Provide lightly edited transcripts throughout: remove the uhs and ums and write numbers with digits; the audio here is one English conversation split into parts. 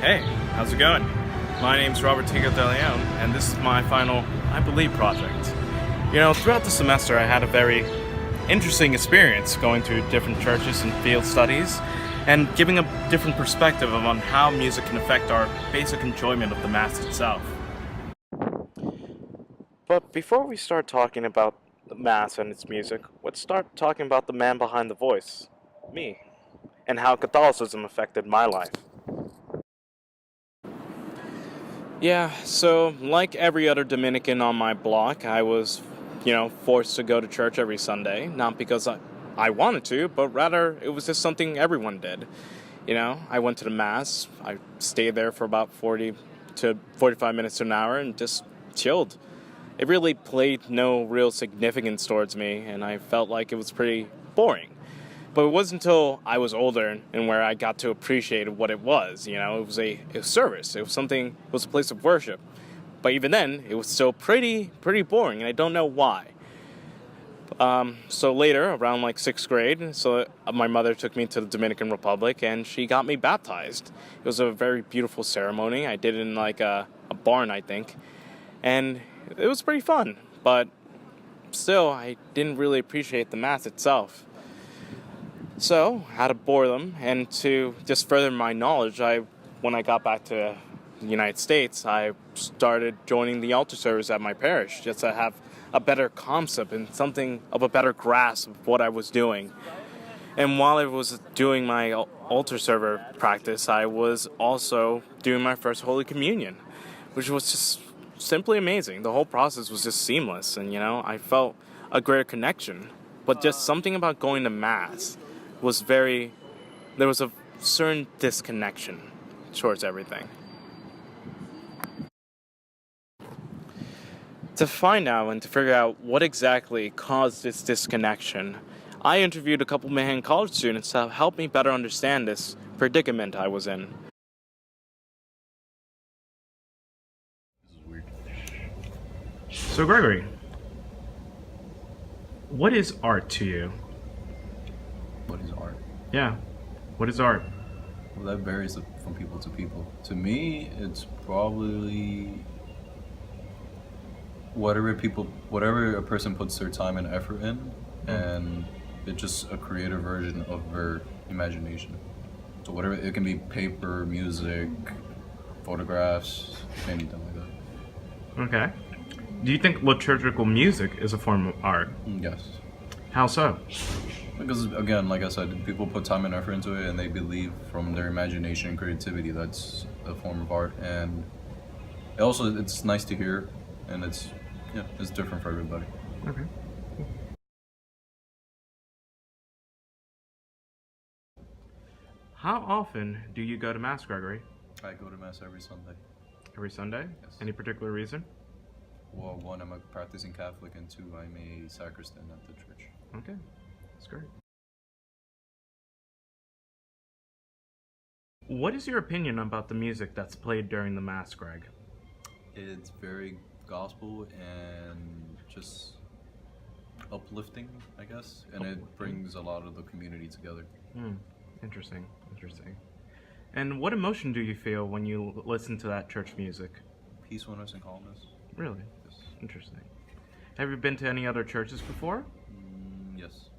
Hey, how's it going? My name's Robert Tigo de Leon, and this is my final, I believe, project. Throughout the semester I had a very interesting experience going to different churches and field studies, and giving a different perspective on how music can affect our basic enjoyment of the Mass itself. But before we start talking about the Mass and its music, let's start talking about the man behind the voice, me, and how Catholicism affected my life. Yeah, so like every other Dominican on my block, I was, forced to go to church every Sunday, not because I wanted to, but rather it was just something everyone did. I went to the Mass, I stayed there for about 40 to 45 minutes to an hour and just chilled. It really played no real significance towards me, and I felt like it was pretty boring. But it wasn't until I was older and where I got to appreciate what it was. It was a service. It was a place of worship. But even then, it was still pretty boring, and I don't know why. So later, around like 6th grade, my mother took me to the Dominican Republic, and she got me baptized. It was a very beautiful ceremony. I did it in like a barn, I think. And it was pretty fun. But still, I didn't really appreciate the Mass itself. So, I had to bore them, and to just further my knowledge, when I got back to the United States, I started joining the altar service at my parish, just to have a better concept and something of a better grasp of what I was doing. And while I was doing my altar server practice, I was also doing my first Holy Communion, which was just simply amazing. The whole process was just seamless, and I felt a greater connection. But just something about going to Mass there was a certain disconnection towards everything. To find out and to figure out what exactly caused this disconnection, I interviewed a couple Manhattan College students to help me better understand this predicament I was in. This is weird. So Gregory, what is art to you? What is art? Yeah, what is art? Well, that varies from people to people. To me, it's probably whatever a person puts their time and effort in, and it's just a creative version of their imagination. So whatever, it can be paper, music, photographs, anything like that. Okay. Do you think liturgical music is a form of art? Yes. How so? Because again, like I said, people put time and effort into it, and they believe from their imagination and creativity that's a form of art. And it's nice to hear, and it's different for everybody. Okay. How often do you go to Mass, Gregory? I go to Mass every Sunday. Every Sunday? Yes. Any particular reason? Well, one, I'm a practicing Catholic, and two, I'm a sacristan at the church. Okay, that's great. What is your opinion about the music that's played during the Mass, Greg? It's very gospel and just uplifting, I guess, and it brings a lot of the community together. Interesting. And what emotion do you feel when you listen to that church music? Peacefulness and calmness. Really? Yes. Interesting. Have you been to any other churches before? Yes.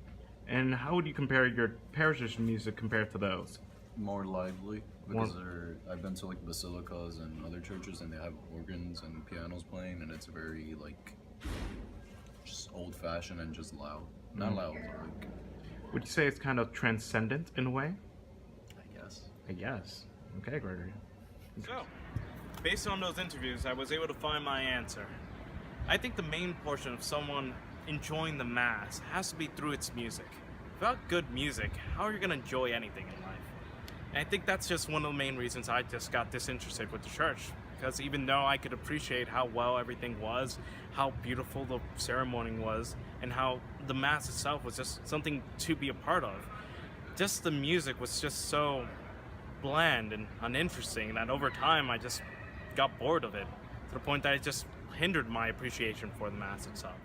And how would you compare your parish's music compared to those? More lively, because I've been to like basilicas and other churches, and they have organs and pianos playing, and it's very like just old-fashioned and just loud. Not loud, but like. Would you say it's kind of transcendent in a way? I guess. Okay, Gregory. So, based on those interviews, I was able to find my answer. I think the main portion of someone enjoying the Mass has to be through its music. Without good music, how are you going to enjoy anything in life? And I think that's just one of the main reasons I just got disinterested with the church. Because even though I could appreciate how well everything was, how beautiful the ceremony was, and how the Mass itself was just something to be a part of, just the music was just so bland and uninteresting that over time I just got bored of it, to the point that it just hindered my appreciation for the Mass itself.